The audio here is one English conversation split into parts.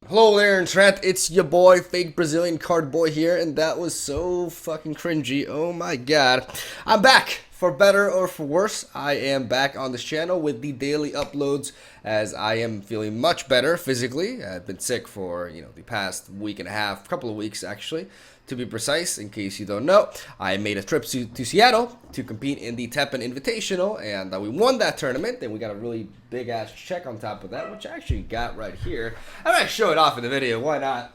Hello there, Internet. It's your boy, Fake Brazilian Card Boy here, and that was so fucking cringy. Oh my god. I'm back. For better or for worse, I am back on this channel with the daily uploads as I am feeling much better physically. I've been sick for, the past week and a half, couple of weeks actually, to be precise, in case you don't know. I made a trip to Seattle to compete in the Teppen Invitational, and we won that tournament, and we got a really big-ass check on top of that, which I actually got right here. I'm going to show it off in the video, why not?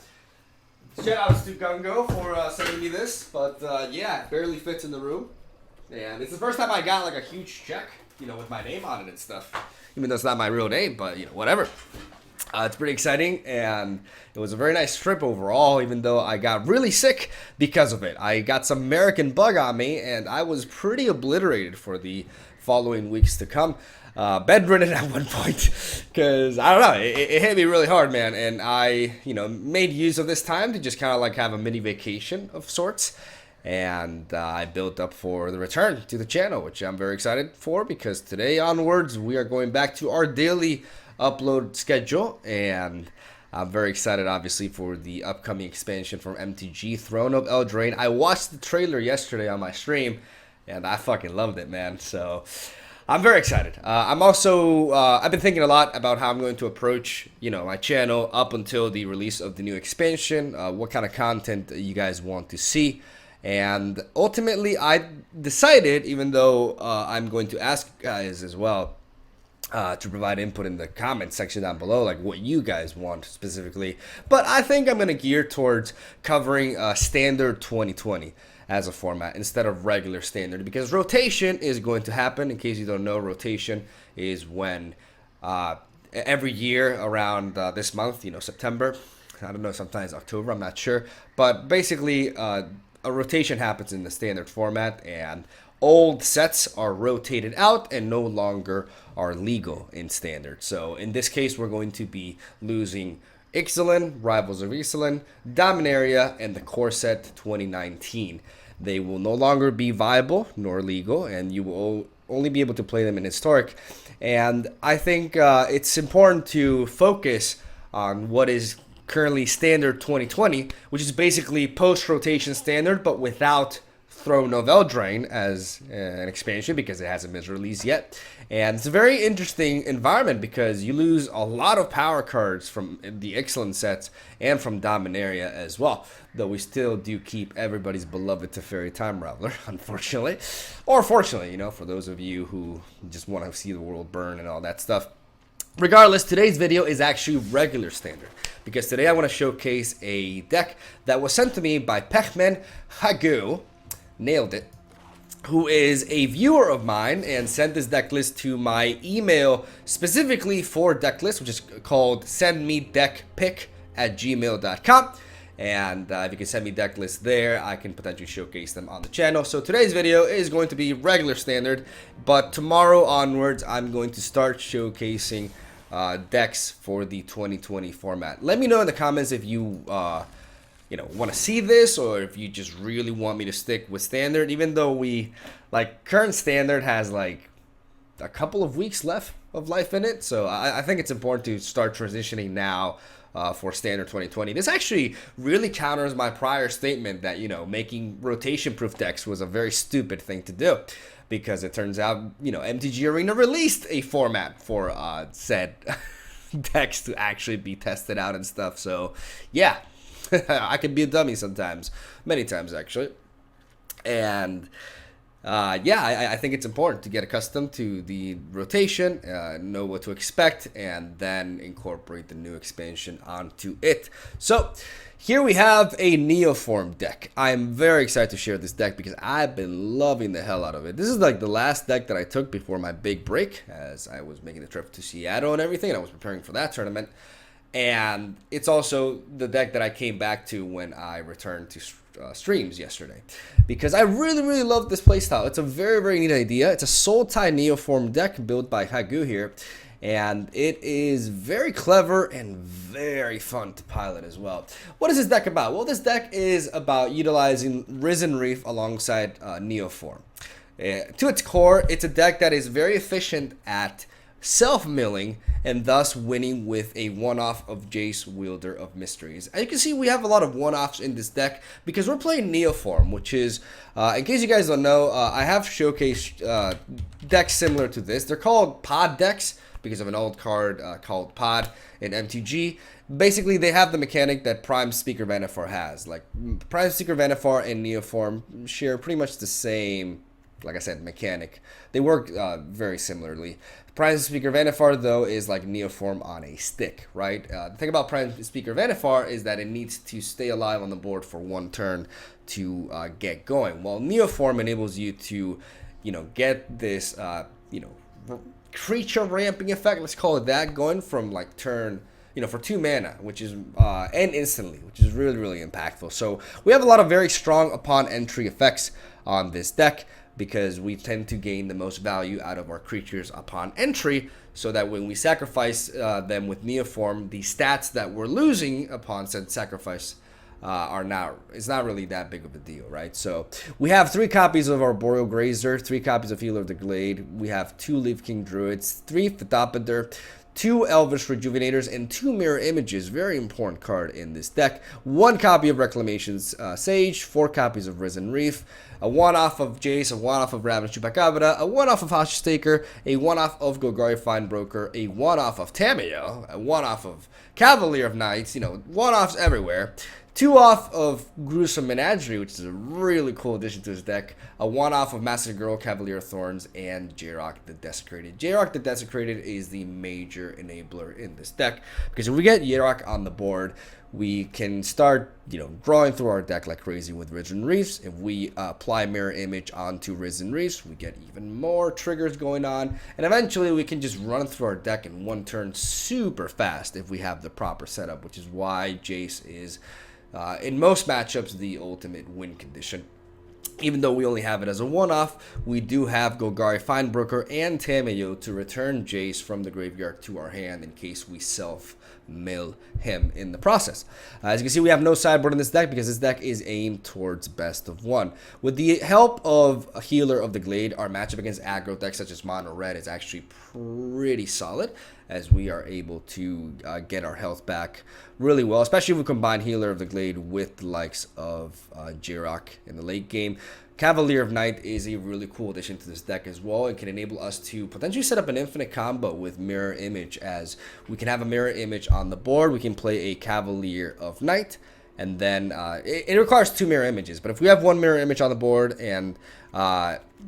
Shout out to Gungo for sending me this, but yeah, it barely fits in the room. And it's the first time I got like a huge check, with my name on it and stuff. Even though it's not my real name, but whatever. It's pretty exciting, and it was a very nice trip overall, even though I got really sick because of it. I got some American bug on me, and I was pretty obliterated for the following weeks to come. Bedridden at one point, because, I don't know, it hit me really hard, man, and I, made use of this time to just kind of like have a mini vacation of sorts. And I built up for the return to the channel, which I'm very excited for, because today onwards we are going back to our daily upload schedule, and I'm very excited obviously for the upcoming expansion from MTG, Throne of Eldraine. I watched the trailer yesterday on my stream, and I fucking loved it, man. So I'm very excited. I'm also, I've been thinking a lot about how I'm going to approach, my channel up until the release of the new expansion, what kind of content you guys want to see. And ultimately, I decided, even though I'm going to ask guys as well to provide input in the comment section down below, like what you guys want specifically. But I think I'm going to gear towards covering Standard 2020 as a format instead of regular Standard, because rotation is going to happen. In case you don't know, rotation is when every year around this month, September, I don't know, sometimes October, I'm not sure. But basically, a rotation happens in the Standard format, and old sets are rotated out and no longer are legal in Standard. So in this case, we're going to be losing Ixalan, Rivals of Ixalan, Dominaria, and the Coreset 2019. They will no longer be viable nor legal, and you will only be able to play them in Historic. And I think it's important to focus on what is currently Standard 2020, which is basically post-rotation Standard, but without Throne of Eldraine as an expansion, because it hasn't been released yet. And it's a very interesting environment, because you lose a lot of power cards from the excellent sets and from Dominaria as well, though we still do keep everybody's beloved Teferi Time Raveler, unfortunately. Or fortunately, for those of you who just want to see the world burn and all that stuff. Regardless, today's video is actually regular Standard, because today I want to showcase a deck that was sent to me by Pechmen Hagu, nailed it, who is a viewer of mine and sent this deck list to my email specifically for deck list, which is called sendmedeckpic@gmail.com. And if you can send me deck lists there, I can potentially showcase them on the channel. So today's video is going to be regular Standard, but tomorrow onwards, I'm going to start showcasing decks for the 2020 format. Let me know in the comments if you want to see this, or if you just really want me to stick with Standard, even though current Standard has like a couple of weeks left of life in it. So I think it's important to start transitioning now for Standard 2020. This actually really counters my prior statement that, making rotation-proof decks was a very stupid thing to do, because it turns out, MTG Arena released a format for said decks to actually be tested out and stuff. So, yeah, I can be a dummy sometimes, many times actually. And yeah, I think it's important to get accustomed to the rotation, know what to expect, and then incorporate the new expansion onto it. So here we have a Neoform deck. I'm very excited to share this deck because I've been loving the hell out of it. This is like the last deck that I took before my big break, as I was making the trip to Seattle and everything, and I was preparing for that tournament. And it's also the deck that I came back to when I returned to streams yesterday, because I really love this playstyle. It's a very neat idea. It's a Soul Tie Neoform deck built by Hagu here, and it is very clever and very fun to pilot as well. What is this deck about? Well, this deck is about utilizing Risen Reef alongside Neoform. To its core, it's a deck that is very efficient at self-milling, and thus winning with a one-off of Jace, Wielder of Mysteries. As you can see, we have a lot of one-offs in this deck because we're playing Neoform, which is, in case you guys don't know, I have showcased decks similar to this. They're called Pod decks because of an old card called Pod in MTG. Basically, they have the mechanic that Prime Speaker Vannifar has. Like, Prime Speaker Vannifar and Neoform share pretty much the same, like I said, mechanic. They work very similarly. Prime Speaker Vannifar, though, is like Neoform on a stick, right? The thing about Prime Speaker Vannifar is that it needs to stay alive on the board for one turn to get going. While Neoform enables you to, get this, creature ramping effect, let's call it that, going from like turn, for 2 mana, which is, and instantly, which is really, really impactful. So we have a lot of very strong upon entry effects on this deck, because we tend to gain the most value out of our creatures upon entry, so that when we sacrifice them with Neoform, the stats that we're losing upon said sacrifice it's not really that big of a deal, right? So we have 3 copies of Arboreal Grazer, 3 copies of Healer of the Glade, we have 2 Leaf King Druids, 3 Phytopander, 2 Elvish Rejuvenators, and 2 Mirror Images, very important card in this deck, 1 copy of Reclamation's Sage, 4 copies of Risen Reef, a one-off of Jace, a one-off of Ravenous Chupacabra, a one-off of Hostage Taker, a one-off of Golgari Finebroker, a one-off of Tamayo, a one-off of Cavalier of Knights, one-offs everywhere. 2 off of Gruesome Menagerie, which is a really cool addition to his deck. A 1 off of Master Girl, Cavalier of Thorns, and Yarok the Desecrated. Yarok the Desecrated is the major enabler in this deck, because if we get Yarok on the board, we can start, drawing through our deck like crazy with Risen Reefs. If we apply Mirror Image onto Risen Reefs, we get even more triggers going on, and eventually we can just run through our deck in one turn super fast if we have the proper setup, which is why Jace is, in most matchups, the ultimate win condition. Even though we only have it as a one-off, we do have Golgari Finebroker and Tamayo to return Jace from the graveyard to our hand in case we self-mill him in the process. As you can see, we have no sideboard in this deck because this deck is aimed towards best of 1. With the help of a Healer of the Glade, our matchup against aggro decks such as Mono Red is actually pretty solid, as we are able to get our health back really well, especially if we combine Healer of the Glade with the likes of Yarok in the late game. Cavalier of Night is a really cool addition to this deck as well. It can enable us to potentially set up an infinite combo with Mirror Image, as we can have a Mirror Image on the board. We can play a Cavalier of Night, and then it requires 2 Mirror Images, but if we have 1 Mirror Image on the board and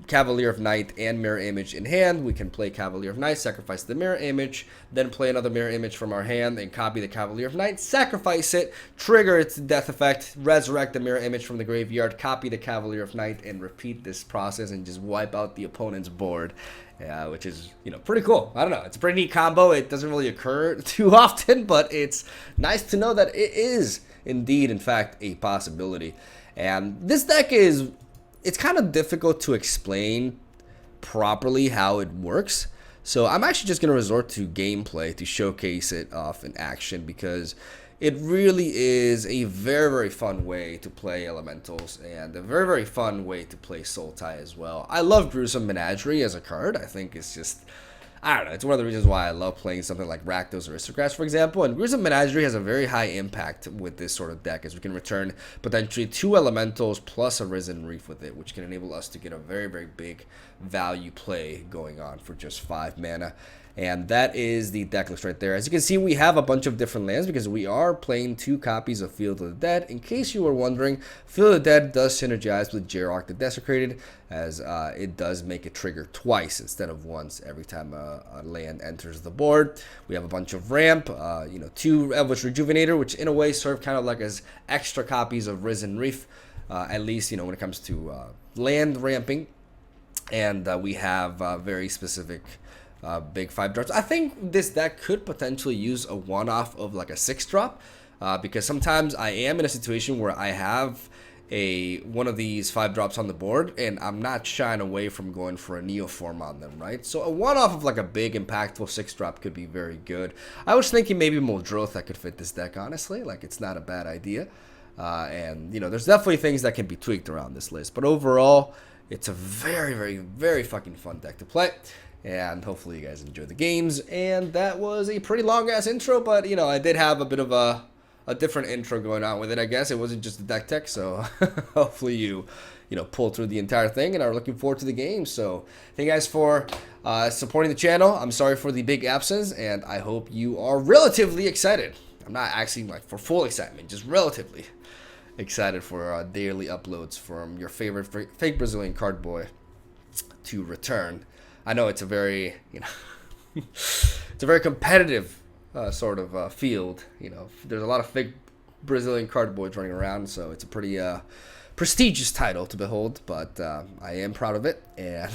Cavalier of Night and Mirror Image in hand, we can play Cavalier of Night, sacrifice the Mirror Image, then play another Mirror Image from our hand and copy the Cavalier of Night, sacrifice it, trigger its death effect, resurrect the Mirror Image from the graveyard, copy the Cavalier of Night, and repeat this process and just wipe out the opponent's board. Which is, pretty cool. I don't know. It's a pretty neat combo. It doesn't really occur too often, but it's nice to know that it is indeed, in fact, a possibility. And this deck it's kind of difficult to explain properly how it works. So I'm actually just going to resort to gameplay to showcase it off in action, because it really is a very, very fun way to play Elementals, and a very, very fun way to play Sultai as well. I love Gruesome Menagerie as a card. I think it's just, I don't know, it's one of the reasons why I love playing something like Rakdos Aristocrats, for example. And Gruesome Menagerie has a very high impact with this sort of deck, as we can return potentially 2 Elementals plus a Risen Reef with it, which can enable us to get a very, very big value play going on for just 5 mana. And that is the deck list right there. As you can see, we have a bunch of different lands because we are playing 2 copies of Field of the Dead. In case you were wondering, Field of the Dead does synergize with Yarok the Desecrated, as it does make it trigger twice instead of once every time a land enters the board. We have a bunch of ramp, 2 Elvish Rejuvenator, which in a way serve kind of like as extra copies of Risen Reef, at least, when it comes to land ramping. And we have very specific big 5-drops. I think this deck could potentially use a one-off of like a 6-drop, because sometimes I am in a situation where I have one of these 5-drops on the board and I'm not shying away from going for a Neoform on them, right? So a one-off of like a big impactful 6-drop could be very good. I was thinking maybe Muldrotha that could fit this deck, honestly. Like, it's not a bad idea. And there's definitely things that can be tweaked around this list, but overall it's a very, very, very fucking fun deck to play. And hopefully you guys enjoy the games. And that was a pretty long ass intro, but you know, I did have a bit of a different intro going on with it, I guess. It wasn't just the deck tech, so hopefully you know, pull through the entire thing and are looking forward to the game. So thank you guys for supporting the channel. I'm sorry for the big absence, and I hope you are relatively excited. I'm not asking like for full excitement, just relatively excited for daily uploads from your favorite fake Brazilian card boy to return. I know it's a very, you know, it's a very competitive sort of field. You know, there's a lot of fake Brazilian card boys running around, so it's a pretty prestigious title to behold. But I am proud of it, and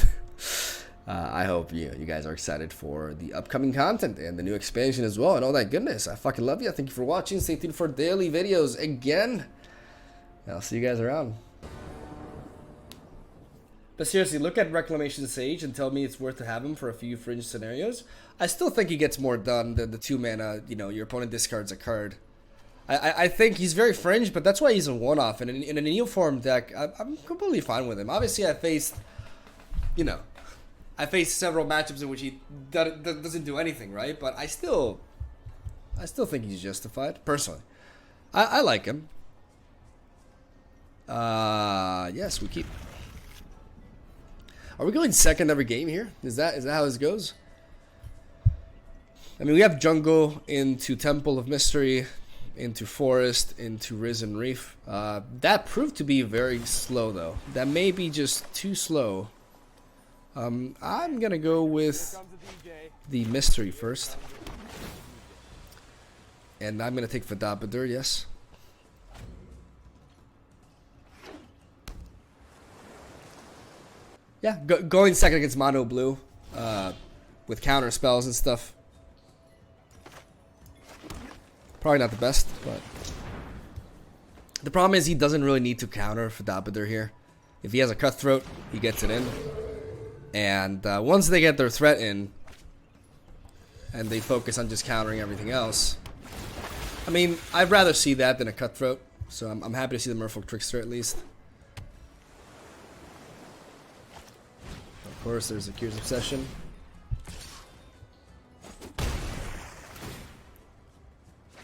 I hope you guys are excited for the upcoming content and the new expansion as well, and all that goodness. I fucking love you. Thank you for watching. Stay tuned for daily videos again. I'll see you guys around. But seriously, look at Reclamation Sage and tell me it's worth to have him for a few fringe scenarios. I still think he gets more done than the 2-mana, you know, your opponent discards a card. I think he's very fringe, but that's why he's a one-off. And in a Neoform deck, I'm completely fine with him. Obviously, I faced, you know, I faced several matchups in which he doesn't do anything, right? But I still think he's justified, personally. I like him. Yes, we keep... Are we going second every game here? Is that how this goes? I mean, we have Jungle into Temple of Mystery, into Forest, into Risen Reef. That proved to be very slow, though. That may be just too slow. I'm gonna go with the Mystery first. And I'm gonna take Vidapadur, yes. Yeah, going second against Mono Blue, with counter spells and stuff. Probably not the best, but the problem is he doesn't really need to counter Vidapadur here. If he has a Cutthroat, he gets it in. And once they get their threat in, and they focus on just countering everything else, I mean, I'd rather see that than a Cutthroat. So I'm happy to see the Merfolk Trickster at least. Of course, there's a Curious Obsession.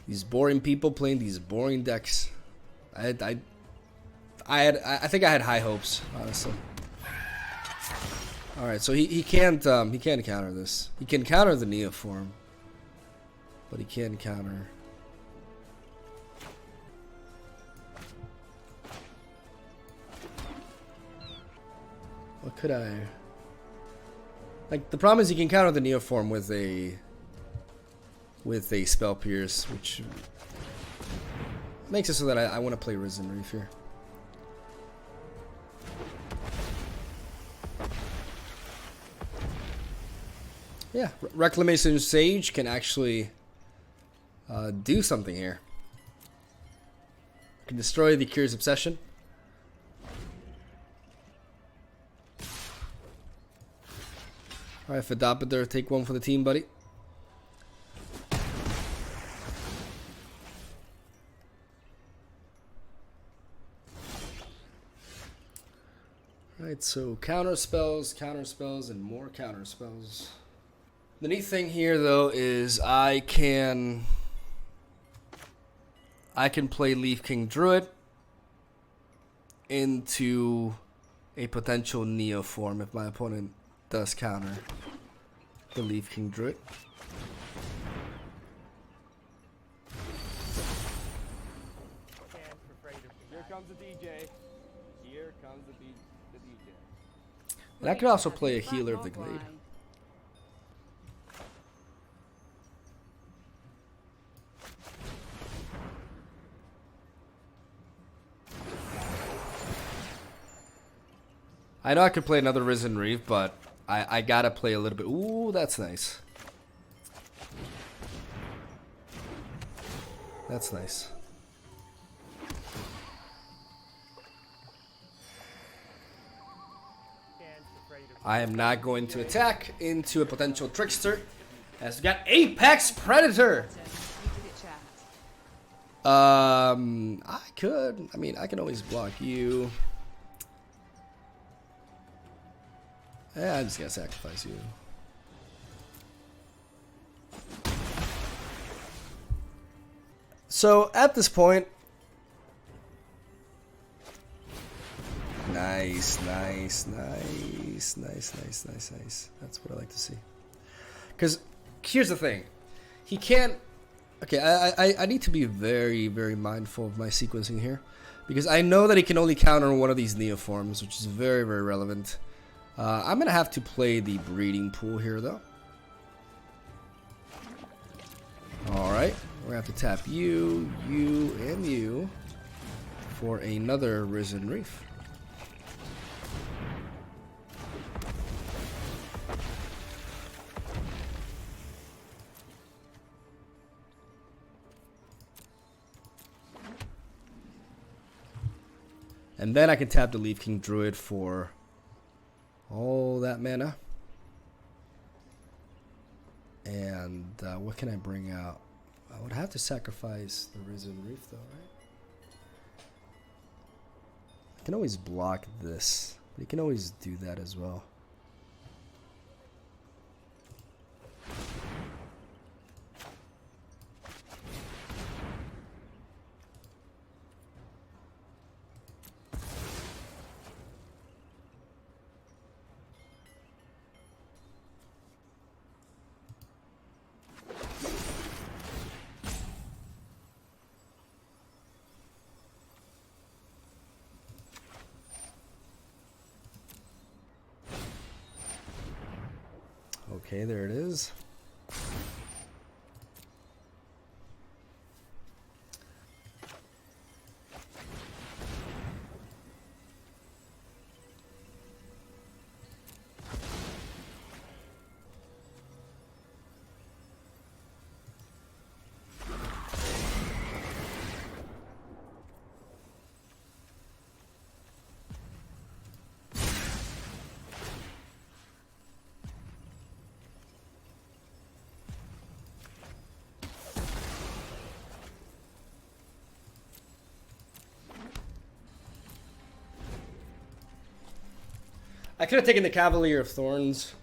These boring people playing these boring decks. I think I had high hopes, honestly. All right, so he can't counter this. He can counter the Neoform, but he can't counter. What could I? Like, the problem is he can counter the Neoform with a Spell Pierce, which makes it so that I want to play Risen Reef here. Yeah, Reclamation Sage can actually do something here. Can destroy the Curious Obsession. Alright, Vidapadur, take one for the team, buddy. Alright, so counter spells, and more counter spells. The neat thing here, though, is I can play Leaf King Druid into a potential Neoform if my opponent does counter the Leaf King Druid. Here comes the DJ. Here comes the DJ. And I could also play a Healer of the Glade. I know I could play another Risen Reef, but I gotta play a little bit. Ooh, that's nice. That's nice. I am not going to attack into a potential Trickster, as we got Apex Predator. I could. I mean, I can always block you. Yeah, I'm just gonna sacrifice you. So at this point, nice. That's what I like to see. Because here's the thing, he can't. Okay, I need to be very, very mindful of my sequencing here, because I know that he can only counter one of these Neoforms, which is very, very relevant. I'm gonna have to play the breeding pool here, though. All right, we're gonna have to tap you, and you for another Risen Reef. And then I can tap the Leaf King Druid for all that mana. And what can I bring out? I would have to sacrifice the Risen Reef though, right? I can always block this, but you can always do that as well. Okay, there it is. I could have taken the Cavalier of Thorns.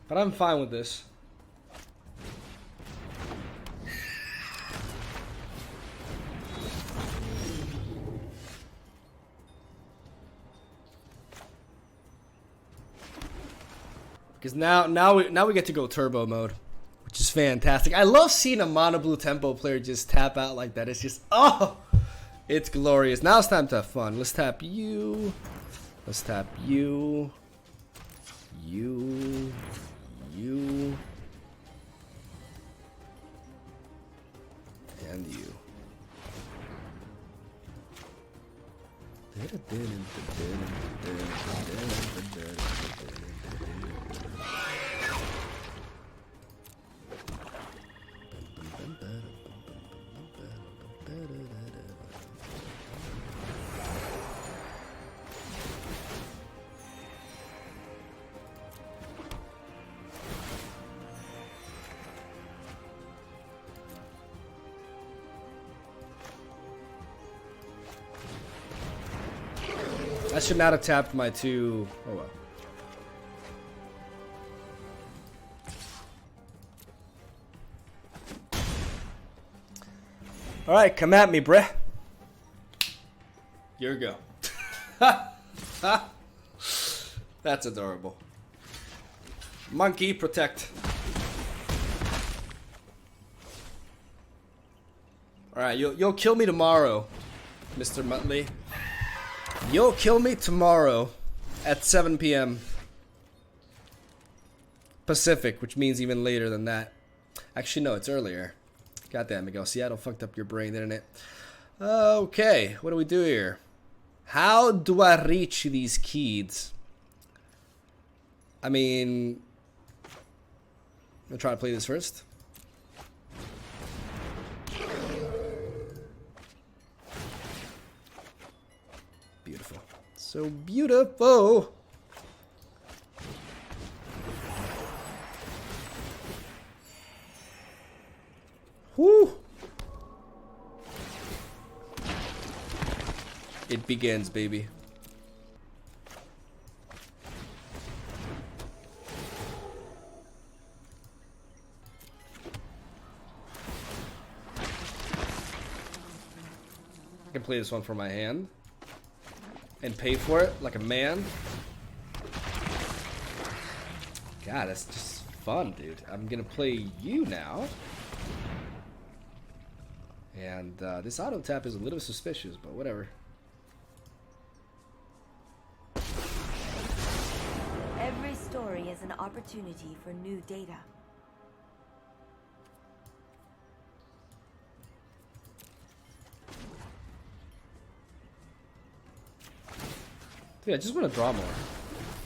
But I'm fine with this. Because now we get to go turbo mode, which is fantastic. I love seeing a mono blue tempo player just tap out like that. It's just, oh, it's glorious. Now it's time to have fun. Let's tap you. Let's tap you. You. And you. I should not have tapped my two. Oh well. Alright, come at me, bruh. Here we go. That's adorable. Monkey, protect. Alright, you'll kill me tomorrow, Mr. Muttley. You'll kill me tomorrow at 7 p.m. Pacific, which means even later than that. Actually, no, it's earlier. Goddamn, Miguel. Seattle fucked up your brain, didn't it? Okay, what do we do here? How do I reach these kids? I mean, I'm gonna try to play this first. Beautiful. So beautiful. Whoo. It begins, baby. can play this one for my hand and pay for it like a man. God, that's just fun, dude. I'm gonna play you now. And this auto tap is a little suspicious, but whatever. Every story is an opportunity for new data. Dude, I just want to draw more.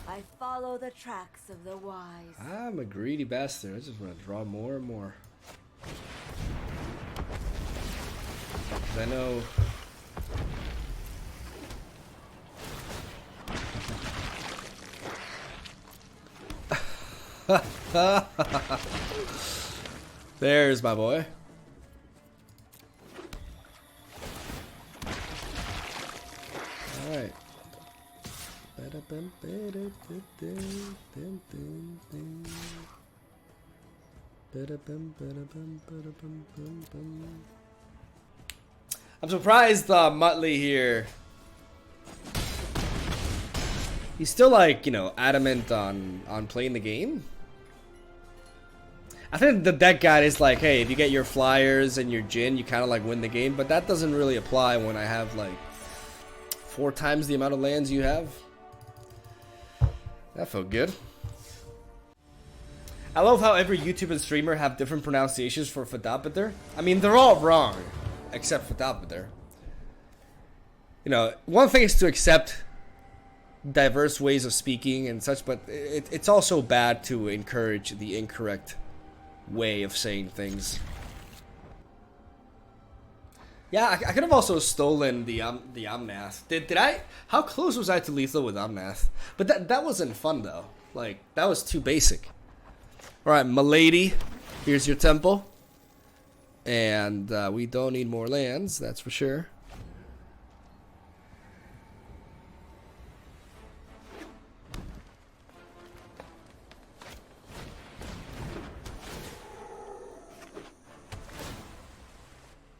I follow the tracks of the wise. I'm a greedy bastard. I just want to draw more and more. 'Cause I know. There's my boy. All right. I'm surprised Muttley here. He's still like, you know, adamant on playing the game. I think the deck guide is like, hey, if you get your flyers and your Jin, you kind of like win the game, but that doesn't really apply when I have like 4 times the amount of lands you have. That felt good. I love how every YouTuber and streamer have different pronunciations for Fadapiter. I mean, they're all wrong, except Fadapiter. You know, one thing is to accept diverse ways of speaking and such, but it's also bad to encourage the incorrect way of saying things. Yeah, I could have also stolen the Omnath. Did I? How close was I to lethal with Omnath? But that wasn't fun though. Like, that was too basic. Alright, m'lady, here's your temple. And we don't need more lands, that's for sure.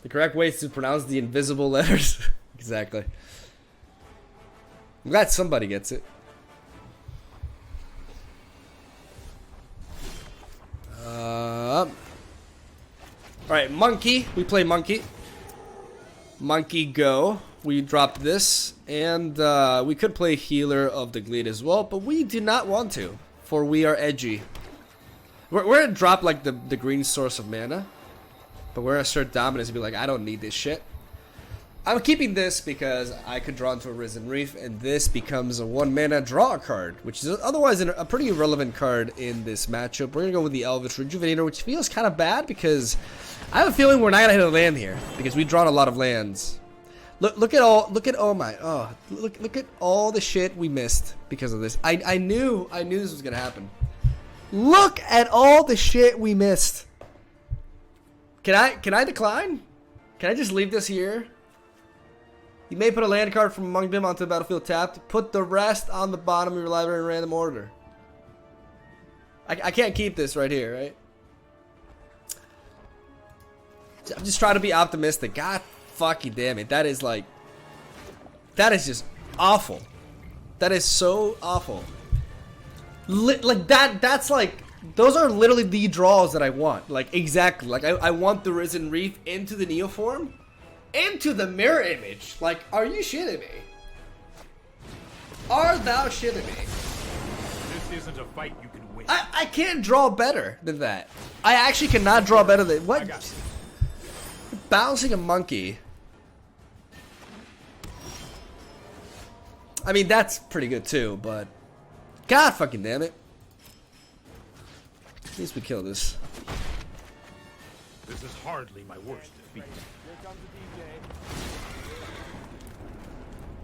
The correct way is to pronounce the invisible letters. Exactly. I'm glad somebody gets it. Alright, monkey. We play monkey. Monkey go. We dropped this. And we could play healer of the Gleed as well, but we do not want to. For we are edgy. We're gonna drop like the green source of mana. But we're gonna assert dominance and be like, I don't need this shit. I'm keeping this because I could draw into a Risen Reef, and this becomes a 1-mana draw card, which is otherwise a pretty irrelevant card in this matchup. We're gonna go with the Elvish Rejuvenator, which feels kind of bad because I have a feeling we're not gonna hit a land here because we've drawn a lot of lands. Look at all the shit we missed because of this. I knew this was gonna happen. Look at all the shit we missed. Can I decline? Can I just leave this here? You may put a land card from among them onto the battlefield tapped. Put the rest on the bottom of your library in random order. I can't keep this right here, right? I'm just trying to be optimistic. God fucking damn it. That is like... That is just awful. That is so awful. Like that's like... Those are literally the draws that I want. Like, exactly. Like, I want the Risen Reef into the Neoform. Into the mirror image. Like, are you shitting me? Are thou shitting me? This isn't a fight you can win. I can't draw better than that. I actually cannot draw better than... What? Bouncing a monkey. I mean, that's pretty good too, but... God fucking damn it. At least we kill this. This is hardly my worst defeat. Here comes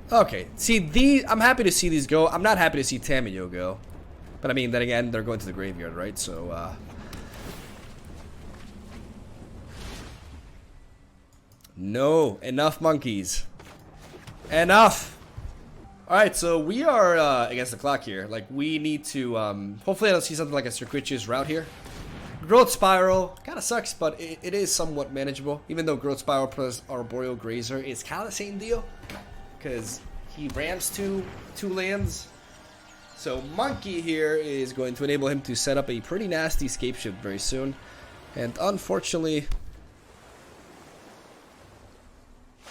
the DJ. Okay, see these. I'm happy to see these go. I'm not happy to see Tamayo go, but I mean, then again, they're going to the graveyard, right? So, no, enough monkeys, enough. All right, so we are against the clock here. Like, we need to. Hopefully, I don't see something like a circuitous route here. Growth Spiral kind of sucks, but it is somewhat manageable. Even though Growth Spiral plus Arboreal Grazer is kind of the same deal, because he ramps two lands. So Monkey here is going to enable him to set up a pretty nasty Scape Shift very soon, and unfortunately,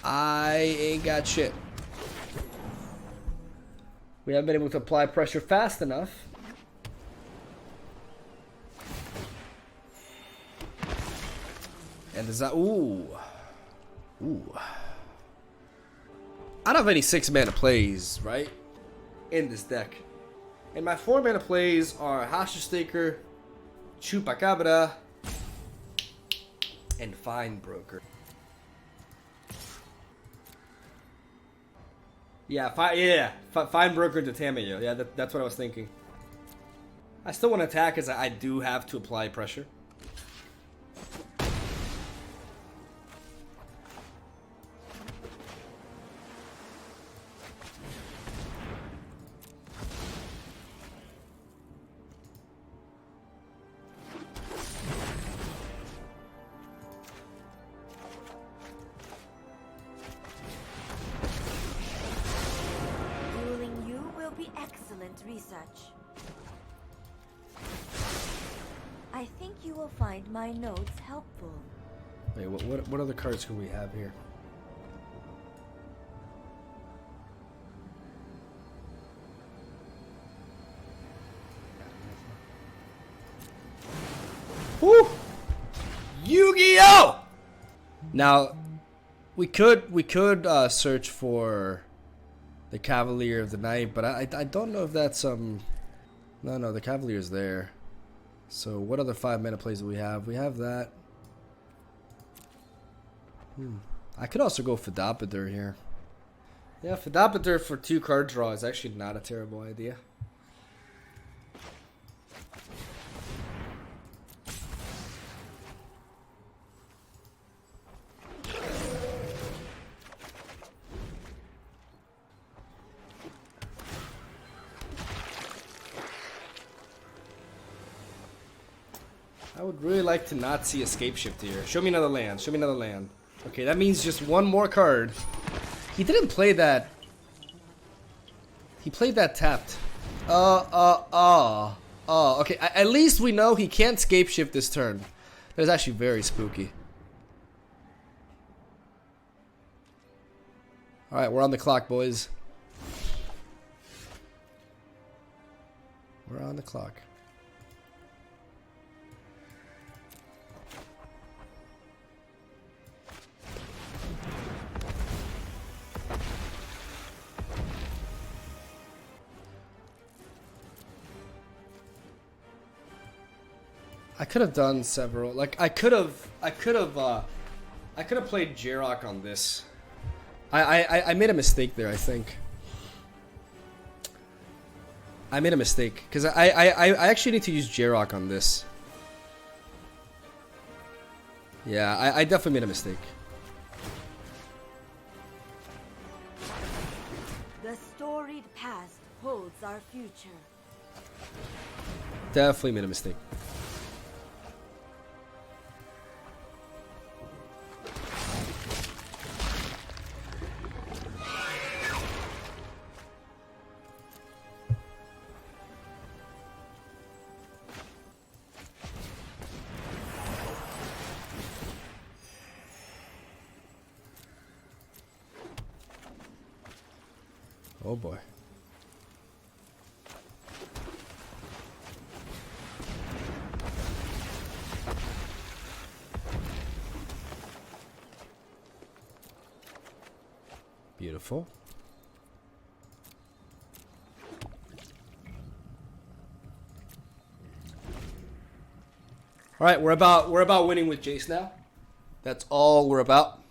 I ain't got shit. We haven't been able to apply pressure fast enough. And is that ooh. I don't have any 6-mana plays, right? In this deck. And my 4-mana plays are Hasha Staker, Chupacabra, and Fine Broker. Yeah, Fine Broker to Tamayo. Yeah, that's what I was thinking. I still want to attack as I do have to apply pressure. Excellent research. I think you will find my notes helpful. Wait, what other cards can we have here? Woo! Yu-Gi-Oh! Now, we could search for the Cavalier of the Night, but I don't know if that's no, the Cavalier's there. So what other 5-mana plays do we have? We have that. I could also go Fedopator here. Yeah, Fedopator for 2 card draw is actually not a terrible idea. I would really like to not see Escape Shift here. Show me another land. Show me another land. Okay, that means just one more card. He didn't play that. He played that tapped. Okay, at least we know he can't Scape Shift this turn. That is actually very spooky. Alright, we're on the clock, boys. We're on the clock. I could have done several. Like I could have played Yarok on this. I made a mistake there. I think I made a mistake because I actually need to use Yarok on this. Yeah, I definitely made a mistake. The storied past holds our future. Definitely made a mistake. Oh boy. Beautiful. All right, we're about winning with Jace now. That's all we're about.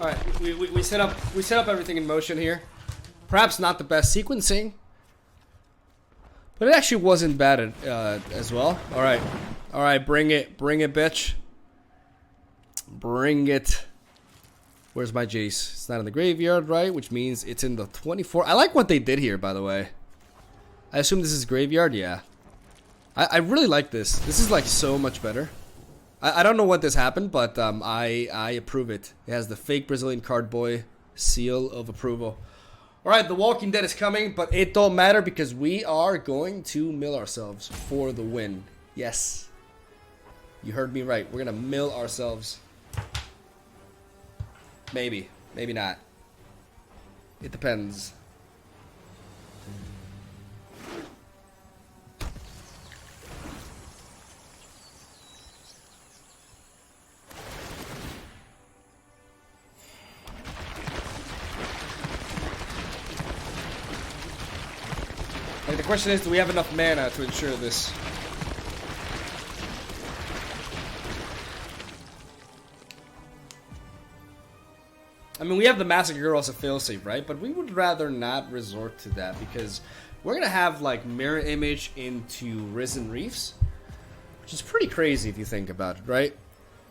All right, we set up everything in motion here. Perhaps not the best sequencing, but it actually wasn't bad as well. All right, bring it, bitch, bring it. Where's my Jace? It's not in the graveyard, right? Which means it's in the 24. I like what they did here, by the way. I assume this is graveyard, yeah. I really like this. This is like so much better. I don't know what this happened, but I approve it. It has the fake Brazilian card boy seal of approval. Alright, The Walking Dead is coming, but it don't matter because we are going to mill ourselves for the win. Yes. You heard me right. We're gonna mill ourselves. Maybe. Maybe not. It depends. Like, the question is, do we have enough mana to ensure this? I mean, we have the Massacre Girl as a failsafe, right? But we would rather not resort to that because we're gonna have like mirror image into Risen Reefs, which is pretty crazy if you think about it, right?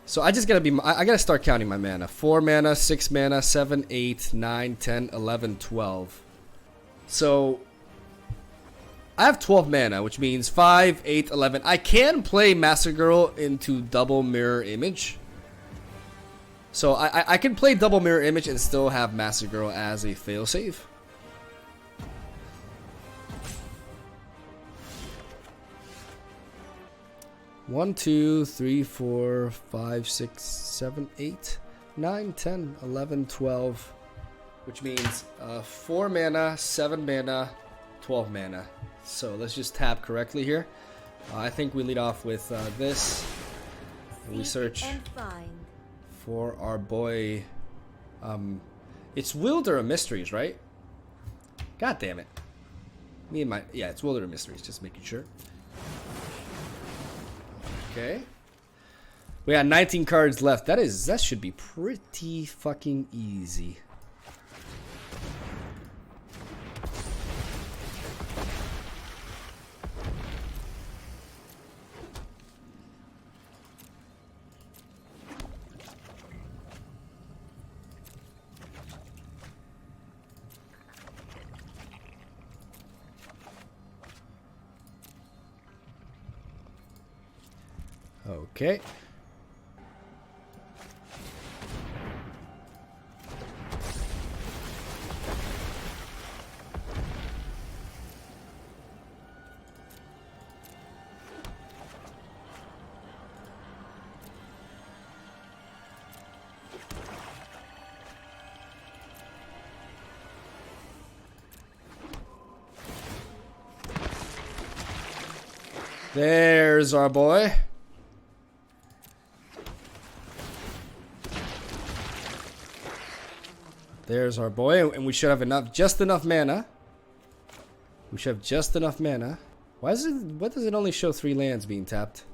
So I just gotta be, I gotta start counting my mana. 4 mana, 6 mana, 7, 8, 9, 10, 11, 12. So I have 12 mana, which means 5, 8, 11. I can play Massacre Girl into double mirror image. So I can play double mirror image and still have Massacre Girl as a failsafe. One, 2, 3, 4, 5, 6, 7, 8, 9, 10, 11, 12. Which means 4 mana, 7 mana, 12 mana. So let's just tap correctly here. I think we lead off with this. We search for our boy. It's Wilder of Mysteries, right? God damn it. Me and my, yeah, it's Wilder of Mysteries, just making sure. Okay. We got 19 cards left. That should be pretty fucking easy. Okay. There's our boy. There's our boy, and we should have just enough mana. We should have just enough mana. Why does it only show 3 lands being tapped?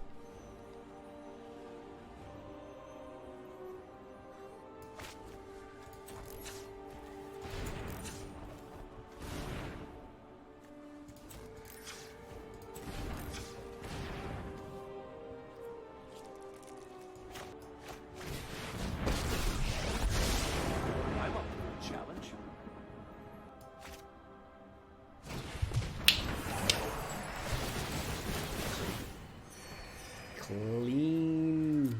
Clean.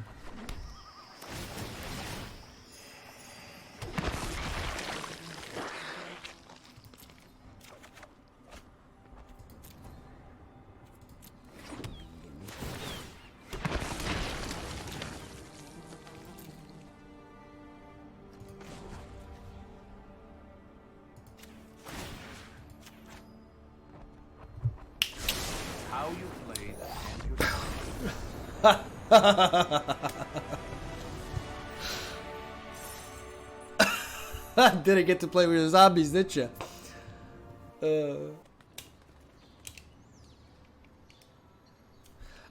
How you play that? Didn't get to play with the zombies, did ya?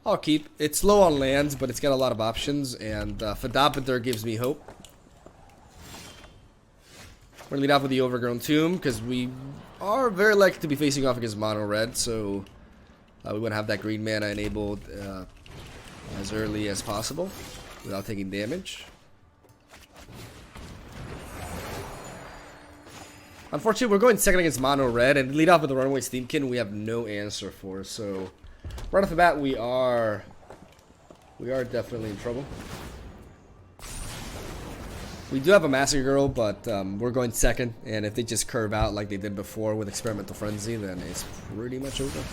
I'll keep. It's low on lands, but it's got a lot of options, and Fedopater gives me hope. We're gonna lead off with the Overgrown Tomb, because we are very likely to be facing off against mono red, so we want to have that green mana enabled as early as possible without taking damage. Unfortunately, we're going second against mono red, and lead off with the Runaway Steamkin we have no answer for, so Right off the bat, we are definitely in trouble. We do have a Massacre Girl, but we're going second, and if they just curve out like they did before with Experimental Frenzy, then it's pretty much over.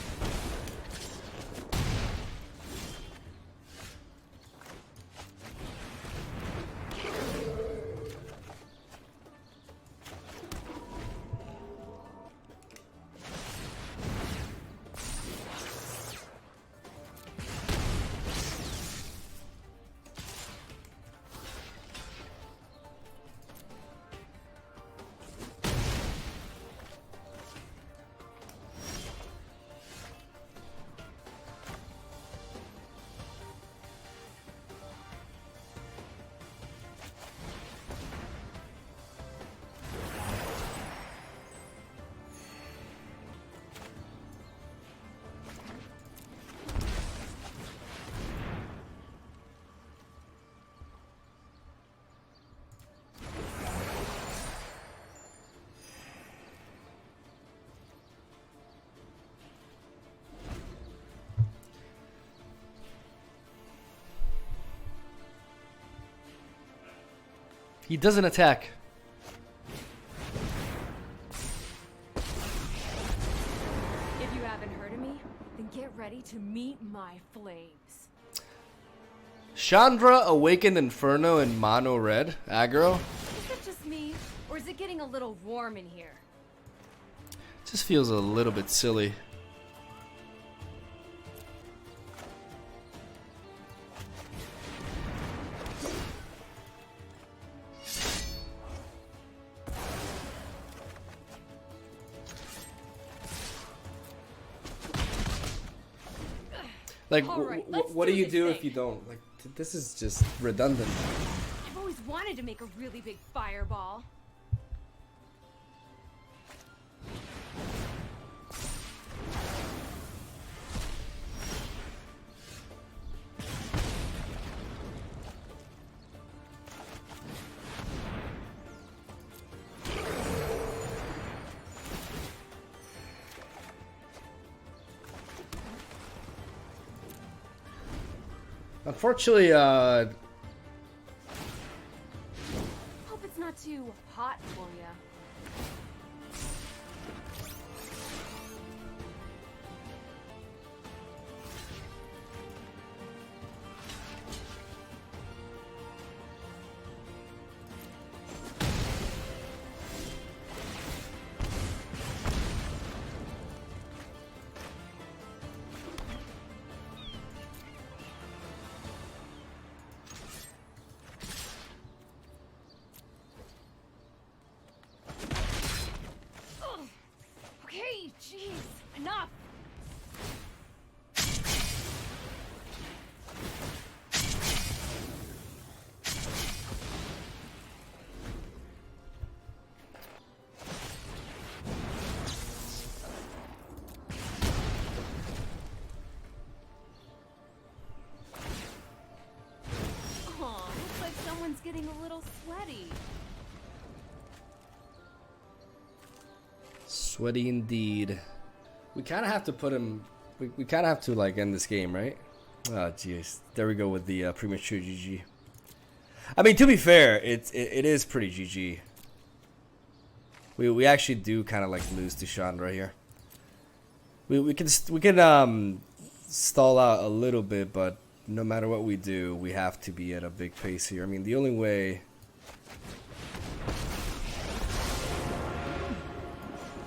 He doesn't attack. If you haven't heard of me, then get ready to meet my flames. Chandra, Awakened Inferno, and Mono Red. Aggro. Is it just me, or is it getting a little warm in here? Just feels a little bit silly. Like, Alright, what do you this do thing. if you don't? Like, this is just redundant. I've always wanted to make a really big fireball. Unfortunately, Hope it's not too hot for ya. Okay, jeez, enough. Aw, looks like someone's getting a little sweaty. sweaty indeed. We kind of have to put him. We kind of have to like end this game, right? Oh, jeez. There we go with the premature GG. I mean, to be fair, it is pretty GG. We actually do kind of like lose to Chandra here. We can stall out a little bit, but no matter what we do, we have to be at a big pace here. I mean, the only way.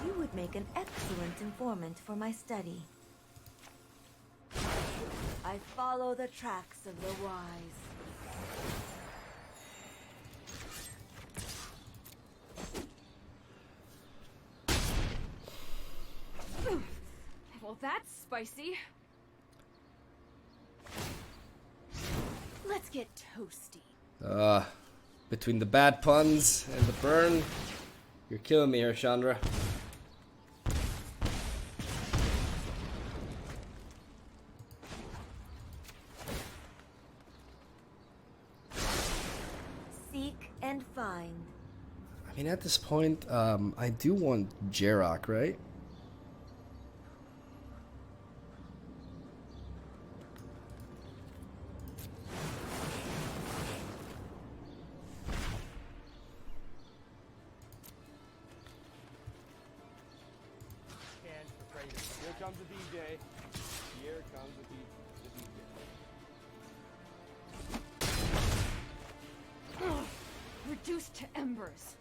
You would make an excellent informant for my study. I follow the tracks of the wise. Well, that's spicy. Let's get toasty. Between the bad puns and the burn, you're killing me here, Chandra. Seek and find. I mean, at this point, I do want Yarok, right? comes the DJ. Here comes the DJ. Reduced to embers.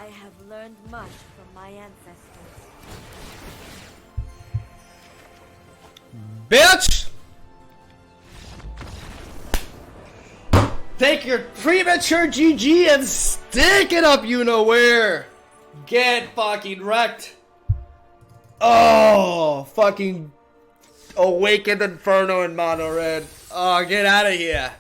I have learned much from my ancestors. Bitch! Take your premature GG and stick it up you know where! Get fucking wrecked! Oh, fucking Awakened Inferno in mono red. Oh, get out of here.